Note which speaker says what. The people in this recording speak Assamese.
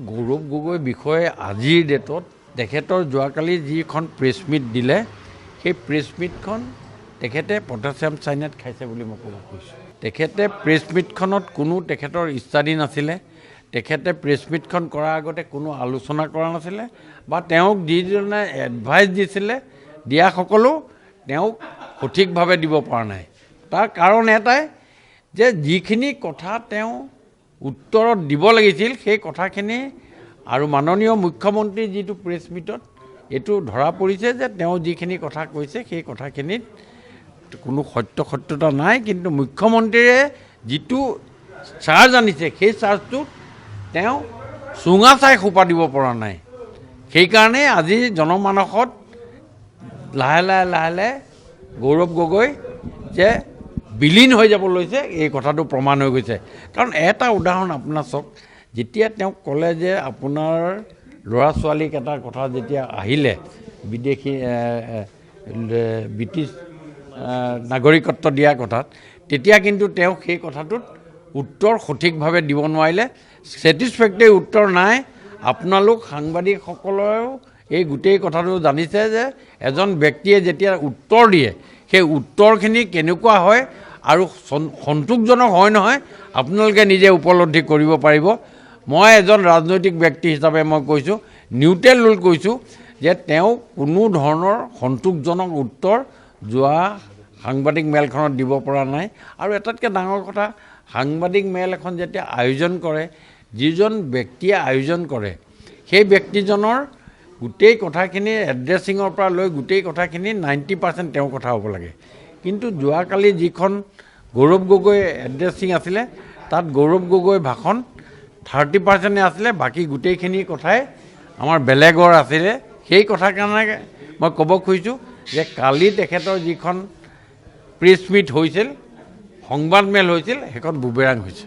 Speaker 1: গৌৰৱ গগৈৰ বিষয়ে আজিৰ ডেটত তেখেতৰ যোৱাকালি যিখন প্ৰেছ মিট দিলে সেই প্ৰেছ মিটখন তেখেতে পটাছিয়াম চাইনাইড খাইছে বুলি মই ক'ব কৈছোঁ। তেখেতে প্ৰেছ মিটখনত কোনো তেখেতৰ ষ্টাডি নাছিলে, তেখেতে প্ৰেছ মিটখন কৰাৰ আগতে কোনো আলোচনা কৰা নাছিলে বা তেওঁক যিজনে এডভাইচ দিছিলে দিয়াসকলো তেওঁক সঠিকভাৱে দিব পৰা নাই। তাৰ কাৰণ এটাই যে যিখিনি কথা তেওঁ উত্তৰত দিব লাগিছিল সেই কথাখিনি আৰু মাননীয় মুখ্যমন্ত্ৰী যিটো প্ৰেছ মিটত এইটো ধৰা পৰিছে যে তেওঁ যিখিনি কথা কৈছে সেই কথাখিনিত কোনো সত্যতা নাই, কিন্তু মুখ্যমন্ত্ৰীয়ে যিটো চাৰ্জ আনিছে সেই চাৰ্জটোত তেওঁ চুঙা চাই সোপা দিব পৰা নাই। সেইকাৰণে আজি জনমানসত লাহে লাহে গৌৰৱ গগৈ যে বিলীন হৈ যাব লৈছে এই কথাটো প্ৰমাণ হৈ গৈছে। কাৰণ এটা উদাহৰণ আপোনাৰ চাওক, যেতিয়া তেওঁক ক'লে যে আপোনাৰ ল'ৰা ছোৱালীক এটা কথা যেতিয়া আহিলে বিদেশী ব্ৰিটিছ নাগৰিকত্ব দিয়াৰ কথাত, তেতিয়া কিন্তু তেওঁ সেই কথাটোত উত্তৰ সঠিকভাৱে দিব নোৱাৰিলে। ছেটিছফেক্টৰী উত্তৰ নাই। আপোনালোক সাংবাদিকসকলেও এই গোটেই কথাটো জানিছে যে এজন ব্যক্তিয়ে যেতিয়া উত্তৰ দিয়ে সেই উত্তৰখিনি কেনেকুৱা হয় আৰু সন্তোষজনক হয় নহয় আপোনালোকে নিজে উপলব্ধি কৰিব পাৰিব। মই এজন ৰাজনৈতিক ব্যক্তি হিচাপে মই কৈছোঁ, নিউট্ৰেল ৰোল কৈছোঁ যে তেওঁ কোনো ধৰণৰ সন্তোষজনক উত্তৰ যোৱা সাংবাদিক মেলখনত দিব পৰা নাই। আৰু এটাতকৈ ডাঙৰ কথা, সাংবাদিক মেল এখন যেতিয়া আয়োজন কৰে, যিজন ব্যক্তিয়ে আয়োজন কৰে সেই ব্যক্তিজনৰ গোটেই কথাখিনি এড্ৰেছিঙৰ পৰা লৈ গোটেই কথাখিনি 90% তেওঁৰ কথা হ'ব লাগে। কিন্তু যোৱাকালি যিখন গৌৰৱ গগৈ এড্ৰেছিং আছিলে তাত গৌৰৱ গগৈ ভাষণ 30% আছিলে, বাকী গোটেইখিনি কথাই আমাৰ বেলেগৰ আছিলে। সেই কথা কাৰণে মই ক'ব খুজিছোঁ যে কালি তেখেতৰ যিখন প্ৰেছ মিট হৈছিল, সংবাদ মেল হৈছিল, সেইখন বুবেৰাং হৈছে।